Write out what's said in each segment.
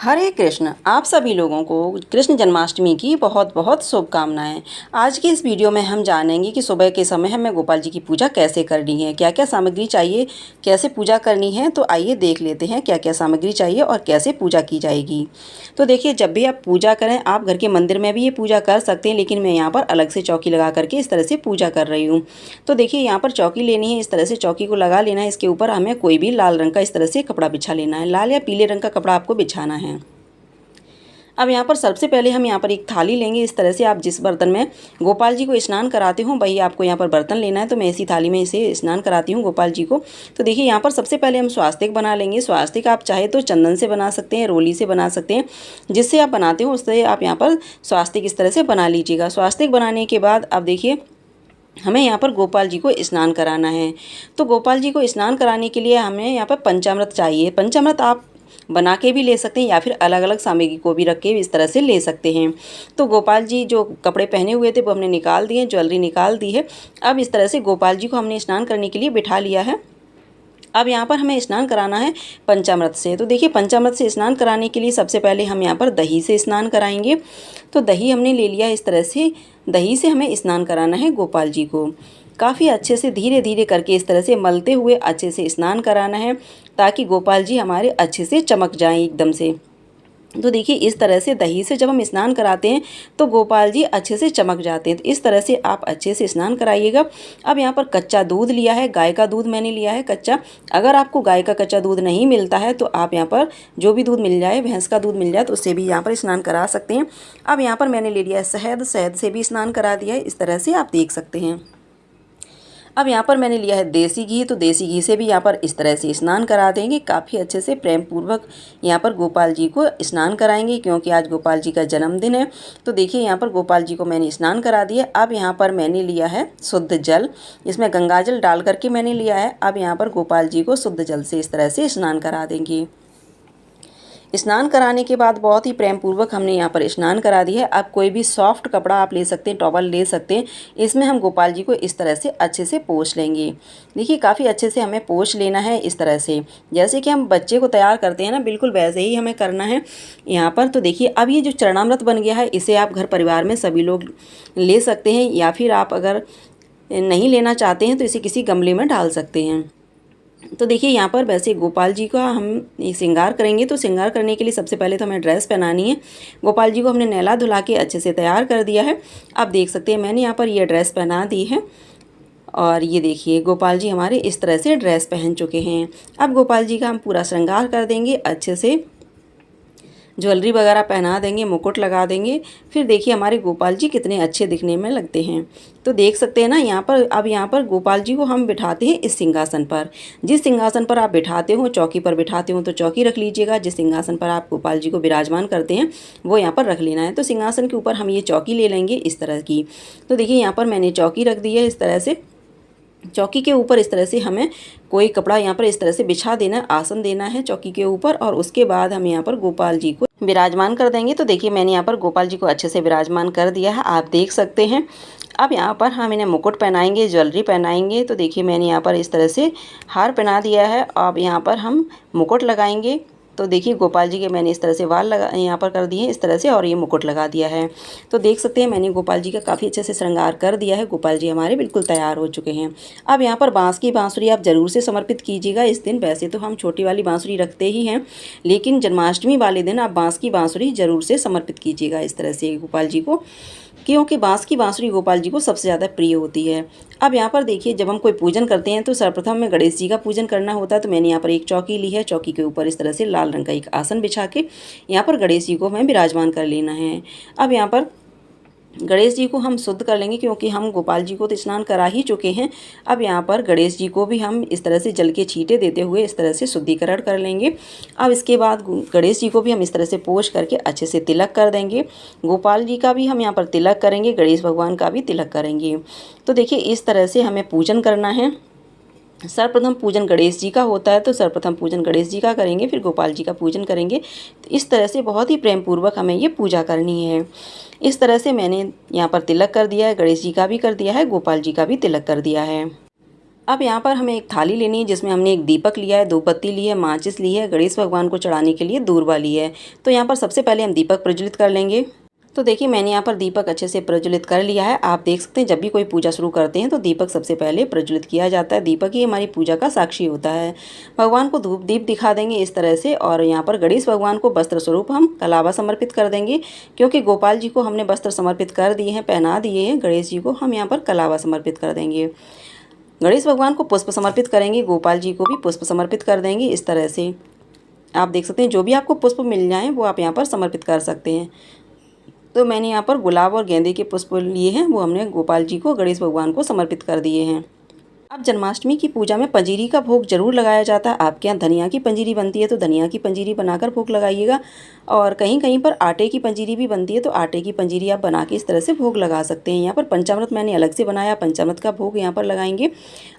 हरे कृष्ण। आप सभी लोगों को कृष्ण जन्माष्टमी की बहुत बहुत शुभकामनाएं। आज की इस वीडियो में हम जानेंगे कि सुबह के समय हमें गोपाल जी की पूजा कैसे करनी है, क्या क्या सामग्री चाहिए, कैसे पूजा करनी है। तो आइए देख लेते हैं क्या क्या सामग्री चाहिए और कैसे पूजा की जाएगी। तो देखिए, जब भी आप पूजा करें, आप घर के मंदिर में भी ये पूजा कर सकते हैं, लेकिन मैं यहाँ पर अलग से चौकी लगा करके इस तरह से पूजा कर रही हूँ। तो देखिए, यहाँ पर चौकी लेनी है, इस तरह से चौकी को लगा लेना है। इसके ऊपर हमें कोई भी लाल रंग का इस तरह से कपड़ा बिछा लेना है, लाल या पीले रंग का कपड़ा आपको बिछाना है। अब यहाँ पर सबसे पहले हम यहाँ पर एक थाली लेंगे। इस तरह से आप जिस बर्तन में गोपाल जी को स्नान कराते हो वही आपको यहाँ पर बर्तन लेना है। तो मैं इसी थाली में इसे स्नान कराती हूँ गोपाल जी को। तो देखिए, यहाँ पर सबसे पहले हम स्वास्तिक बना लेंगे। स्वास्तिक आप चाहे तो चंदन से बना सकते हैं, रोली से बना सकते हैं, जिससे आप बनाते हो उससे आप यहाँ पर स्वास्तिक इस तरह से बना लीजिएगा। स्वास्तिक बनाने के बाद अब देखिए, हमें यहाँ पर गोपाल जी को स्नान कराना है। तो गोपाल जी को स्नान कराने के लिए हमें यहाँ पर पंचामृत चाहिए। पंचामृत आप बना के भी ले सकते हैं या फिर अलग अलग सामग्री को भी रख के इस तरह से ले सकते हैं। तो गोपाल जी जो कपड़े पहने हुए थे वो हमने निकाल दिए, ज्वेलरी निकाल दी है। अब इस तरह से गोपाल जी को हमने स्नान करने के लिए बिठा लिया है। अब यहाँ पर हमें स्नान कराना है पंचामृत से। तो देखिए, पंचामृत से स्नान कराने के लिए सबसे पहले हम यहाँ पर दही से स्नान कराएंगे। तो दही हमने ले लिया इस तरह से। दही से हमें स्नान कराना है गोपाल जी को। काफ़ी अच्छे से धीरे धीरे करके इस तरह से मलते हुए अच्छे से स्नान कराना है, ताकि गोपाल जी हमारे अच्छे से चमक जाएं एकदम से। तो देखिए, इस तरह से दही से जब हम स्नान कराते हैं तो गोपाल जी अच्छे से चमक जाते हैं। तो इस तरह से आप अच्छे से स्नान कराइएगा। अब यहाँ पर कच्चा दूध लिया है, गाय का दूध मैंने लिया है कच्चा। अगर आपको गाय का कच्चा दूध नहीं मिलता है तो आप यहाँ पर जो भी दूध मिल जाए, भैंस का दूध मिल जाए, तो उससे भी यहाँ पर स्नान करा सकते हैं। अब यहाँ पर मैंने ले लिया है शहद, शहद से भी स्नान करा दिया है। इस तरह से आप देख सकते हैं। अब यहाँ पर मैंने लिया है देसी घी। तो देसी घी से भी यहाँ पर इस तरह से स्नान करा देंगे। काफ़ी अच्छे से प्रेम पूर्वक यहाँ पर गोपाल जी को स्नान कराएंगे, क्योंकि आज गोपाल जी का जन्मदिन है। तो देखिए, यहाँ पर गोपाल जी को मैंने स्नान करा दिया। अब यहाँ पर मैंने लिया है शुद्ध जल, इसमें गंगा जल डाल करके मैंने लिया है। अब यहाँ पर गोपाल जी को शुद्ध जल से इस तरह से स्नान करा देंगे। स्नान कराने के बाद बहुत ही प्रेम पूर्वक हमने यहाँ पर स्नान करा दिया है। अब कोई भी सॉफ्ट कपड़ा आप ले सकते हैं, टॉवल ले सकते हैं। इसमें हम गोपाल जी को इस तरह से अच्छे से पोंछ लेंगे। देखिए, काफ़ी अच्छे से हमें पोंछ लेना है इस तरह से, जैसे कि हम बच्चे को तैयार करते हैं ना, बिल्कुल वैसे ही हमें करना है यहाँ पर। तो देखिए, अब ये जो चरणामृत बन गया है, इसे आप घर परिवार में सभी लोग ले सकते हैं, या फिर आप अगर नहीं लेना चाहते हैं तो इसे किसी गमले में डाल सकते हैं। तो देखिए, यहाँ पर वैसे गोपाल जी का हम श्रृंगार करेंगे। तो श्रृंगार करने के लिए सबसे पहले तो हमें ड्रेस पहनानी है। गोपाल जी को हमने नहला धुला के अच्छे से तैयार कर दिया है। आप देख सकते हैं मैंने यहाँ पर ये ड्रेस पहना दी है। और ये देखिए, गोपाल जी हमारे इस तरह से ड्रेस पहन चुके हैं। अब गोपाल जी का हम पूरा श्रृंगार कर देंगे, अच्छे से ज्वेलरी वगैरह पहना देंगे, मुकुट लगा देंगे। फिर देखिए, हमारे गोपाल जी कितने अच्छे दिखने में लगते हैं। तो देख सकते हैं ना यहाँ पर। अब यहाँ पर गोपाल जी को हम बिठाते हैं इस सिंहासन पर। जिस सिंहासन पर आप बिठाते हो, चौकी पर बिठाते हो तो चौकी रख लीजिएगा। जिस सिंहासन पर आप गोपाल जी को विराजमान करते हैं वो यहाँ पर रख लेना है। तो सिंहासन के ऊपर हम ये चौकी ले लेंगे इस तरह की। तो देखिए, यहाँ पर मैंने चौकी रख दी है इस तरह से। चौकी के ऊपर इस तरह से हमें कोई कपड़ा यहाँ पर इस तरह से बिछा देना है, आसन देना है चौकी के ऊपर, और उसके बाद हम यहाँ पर गोपाल जी को विराजमान कर देंगे। तो देखिए, मैंने यहाँ पर गोपाल जी को अच्छे से विराजमान कर दिया है, आप देख सकते हैं। अब यहाँ पर हम इन्हें मुकुट पहनाएंगे, ज्वेलरी पहनाएंगे। तो देखिए, मैंने यहाँ पर इस तरह से हार पहना दिया है। अब यहाँ पर हम मुकुट लगाएंगे। तो देखिए, गोपाल जी के मैंने इस तरह से वाल लगा यहाँ पर कर दिए इस तरह से, और ये मुकुट लगा दिया है। तो देख सकते हैं मैंने गोपाल जी का काफ़ी अच्छे से श्रृंगार कर दिया है। गोपाल जी हमारे बिल्कुल तैयार हो चुके हैं। अब यहाँ पर बाँस की बाँसुरी आप ज़रूर से समर्पित कीजिएगा इस दिन। वैसे तो हम छोटी वाली बाँसुरी रखते ही हैं, लेकिन जन्माष्टमी वाले दिन आप बाँस की बाँसुरी ज़रूर से समर्पित कीजिएगा इस तरह से गोपाल जी को, क्योंकि बाँस की बाँसुरी गोपाल जी को सबसे ज़्यादा प्रिय होती है। अब यहाँ पर देखिए, जब हम कोई पूजन करते हैं तो सर्वप्रथम में गणेश जी का पूजन करना होता है। तो मैंने यहाँ पर एक चौकी ली है। चौकी के ऊपर इस तरह से लाल रंग का एक आसन बिछा के यहाँ पर गणेश जी को हमें विराजमान कर लेना है। अब यहाँ पर गणेश जी को हम शुद्ध कर लेंगे, क्योंकि हम गोपाल जी को तो स्नान करा ही चुके हैं। अब यहाँ पर गणेश जी को भी हम इस तरह से जल के छींटे देते हुए इस तरह से शुद्धिकरण कर लेंगे। अब इसके बाद गणेश जी को भी हम इस तरह से पोंछ करके अच्छे से तिलक कर देंगे। गोपाल जी का भी हम यहाँ पर तिलक करेंगे, गणेश भगवान का भी तिलक करेंगे। तो देखिए, इस तरह से हमें पूजन करना है। सर्वप्रथम पूजन गणेश जी का होता है, तो सर्वप्रथम पूजन गणेश जी का करेंगे, फिर गोपाल जी का पूजन करेंगे। तो इस तरह से बहुत ही प्रेम पूर्वक हमें ये पूजा करनी है। इस तरह से मैंने यहाँ पर तिलक कर दिया है, गणेश जी का भी कर दिया है, गोपाल जी का भी तिलक कर दिया है। अब यहाँ पर हमें एक थाली लेनी है जिसमें हमने एक दीपक लिया है, 2 पत्ती ली है, माचिस ली है, गणेश भगवान को चढ़ाने के लिए दूर्वा ली है। तो यहाँ पर सबसे पहले हम दीपक प्रज्वलित कर लेंगे। तो देखिए मैंने यहाँ पर दीपक अच्छे से प्रज्वलित कर लिया है। आप देख सकते हैं जब भी कोई पूजा शुरू करते हैं तो दीपक सबसे पहले प्रज्वलित किया जाता है। दीपक ही हमारी पूजा का साक्षी होता है। भगवान को धूप दीप दिखा देंगे इस तरह से, और यहाँ पर गणेश भगवान को वस्त्र स्वरूप हम कलावा समर्पित कर देंगे, क्योंकि गोपाल जी को हमने वस्त्र समर्पित कर दिए हैं, पहना दिए हैं। गणेश जी को हम यहाँ पर कलावा समर्पित कर देंगे। गणेश भगवान को पुष्प समर्पित करेंगे, गोपाल जी को भी पुष्प समर्पित कर देंगे। इस तरह से आप देख सकते हैं जो भी आपको पुष्प मिल जाएँ वो आप यहाँ पर समर्पित कर सकते हैं। तो मैंने यहाँ पर गुलाब और गेंदे के पुष्प लिए हैं, वो हमने गोपाल जी को, गणेश भगवान को समर्पित कर दिए हैं। अब जन्माष्टमी की पूजा में पंजीरी का भोग जरूर लगाया जाता है। आपके यहाँ धनिया की पंजीरी बनती है तो धनिया की पंजीरी बनाकर भोग लगाइएगा, और कहीं कहीं पर आटे की पंजीरी भी बनती है तो आटे की पंजीरी आप बना के इस तरह से भोग लगा सकते हैं। यहाँ पर पंचामृत मैंने अलग से बनाया, पंचामृत का भोग यहाँ पर लगाएंगे।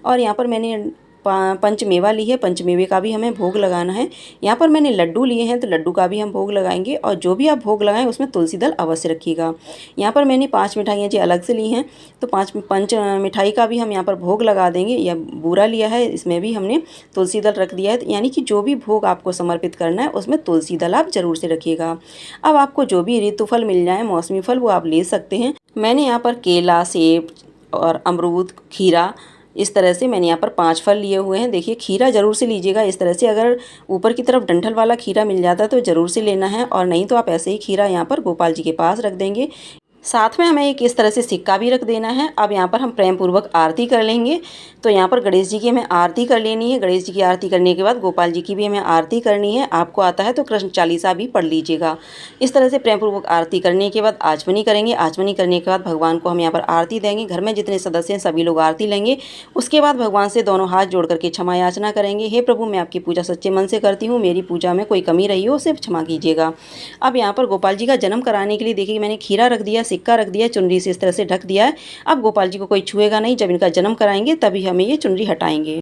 और यहाँ पर मैंने पंचमेवा ली है, पंचमेवे का भी हमें भोग लगाना है। यहाँ पर मैंने लड्डू लिए हैं तो लड्डू का भी हम भोग लगाएंगे, और जो भी आप भोग लगाएं उसमें तुलसी दल अवश्य रखिएगा। यहाँ पर मैंने 5 मिठाइयाँ जी अलग से ली हैं, तो पंच मिठाई का भी हम यहाँ पर भोग लगा देंगे। या बूरा लिया है, इसमें भी हमने तुलसी दल रख दिया है। यानी कि जो भी भोग आपको समर्पित करना है उसमें तुलसी दल आप ज़रूर से रखिएगा। अब आपको जो भी ऋतु फल मिल जाए, मौसमी फल, वो आप ले सकते हैं। मैंने यहाँ पर केला, सेब और अमरूद, खीरा, इस तरह से मैंने यहाँ पर 5 फल लिए हुए हैं। देखिए खीरा ज़रूर से लीजिएगा इस तरह से, अगर ऊपर की तरफ डंठल वाला खीरा मिल जाता है तो ज़रूर से लेना है, और नहीं तो आप ऐसे ही खीरा यहाँ पर गोपाल जी के पास रख देंगे। साथ में हमें एक इस तरह से सिक्का भी रख देना है। अब यहाँ पर हम प्रेम पूर्वक आरती कर लेंगे। तो यहाँ पर गणेश जी की हमें आरती कर लेनी है। गणेश जी की आरती करने के बाद गोपाल जी की भी हमें आरती करनी है। आपको आता है तो कृष्ण चालीसा भी पढ़ लीजिएगा। इस तरह से प्रेम पूर्वक आरती करने के बाद आचमनी करेंगे। आचमनी करने के बाद भगवान को हम यहाँ पर आरती देंगे। घर में जितने सदस्य हैं सभी लोग आरती लेंगे। उसके बाद भगवान से दोनों हाथ जोड़ करके क्षमा याचना करेंगे। हे प्रभु, मैं आपकी पूजा सच्चे मन से करती हूँ, मेरी पूजा में कोई कमी रही हो उसे क्षमा कीजिएगा। अब यहाँ पर गोपाल जी का जन्म कराने के लिए देखिए मैंने खीरा रख दिया, सिक्का रख दिया, चुनरी से इस तरह से ढक दिया है। अब गोपाल जी को कोई छुएगा नहीं। जब इनका जन्म कराएंगे तभी हमें ये चुनरी हटाएंगे।